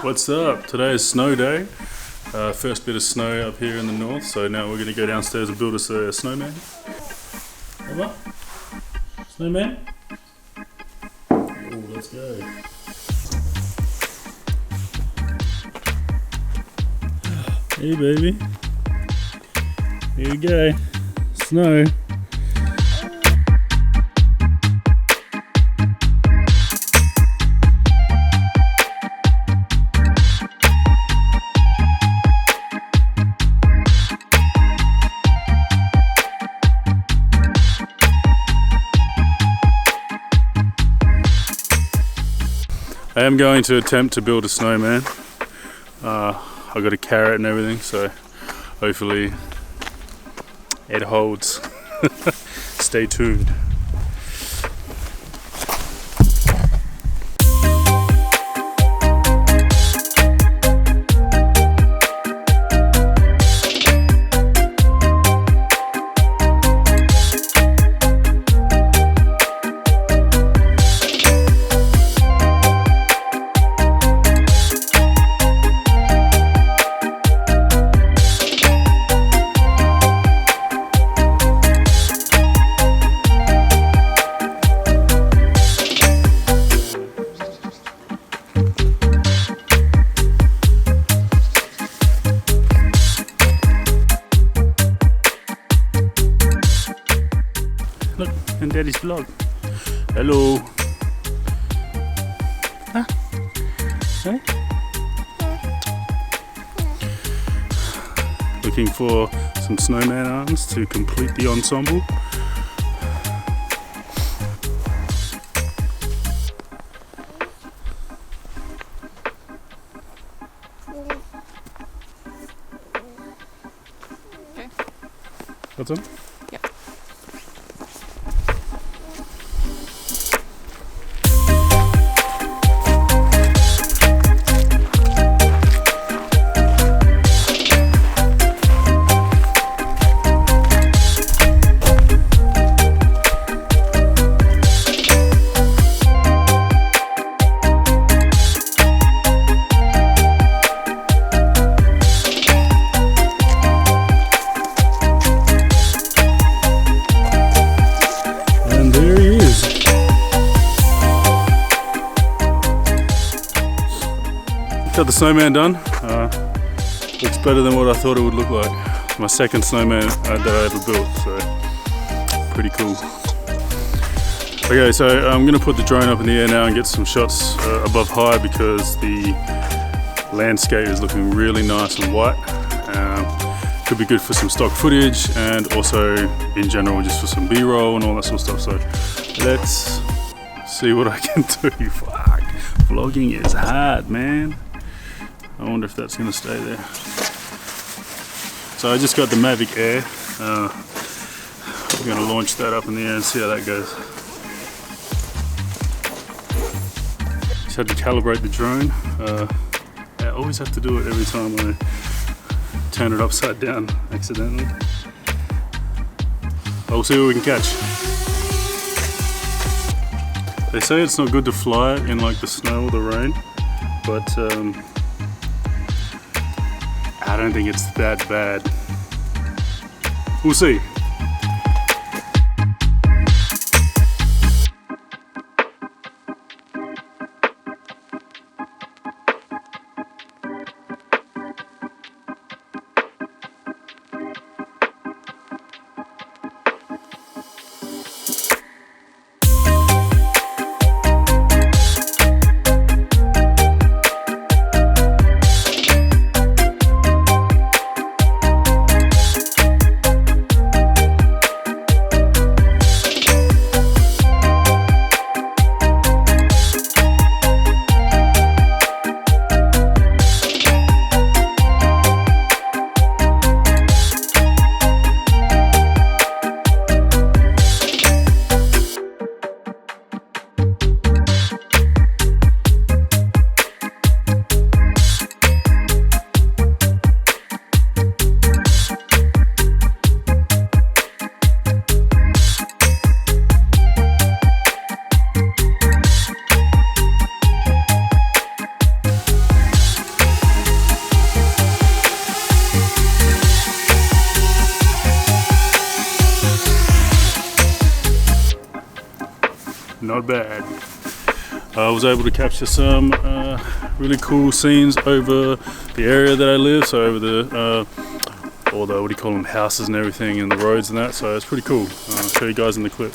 What's up? Today is snow day. First bit of snow up here in the north, so now we're going to go downstairs and build us a snowman. Emma? Snowman? Oh, let's go. Hey baby. Here you go. Snow. I am going to attempt to build a snowman. I've got a carrot and everything, so hopefully it holds. Stay tuned. Look, and Daddy's vlog. Hello. Huh? Hey? Looking for some snowman arms to complete the ensemble. Okay. What's on? Yep. Got the snowman done. Looks better than what I thought it would look like. My second snowman that I ever built, so pretty cool. Okay, so I'm gonna put the drone up in the air now and get some shots above high because the landscape is looking really nice and white. Could be good for some stock footage and also in general just for some B-roll and all that sort of stuff. So let's see what I can do. Fuck, vlogging is hard, man. I wonder if that's going to stay there. So I just got the Mavic Air. We're going to launch that up in the air and see how that goes. Just had to calibrate the drone. I always have to do it every time I turn it upside down accidentally. We'll see what we can catch. They say it's not good to fly it in like the snow or the rain, but I don't think it's that bad. We'll see. not bad. I was able to capture some really cool scenes over the area that I live, so over the all the, what do you call them, houses and everything, and the roads and that, so it's pretty cool. I'll show you guys in the clip.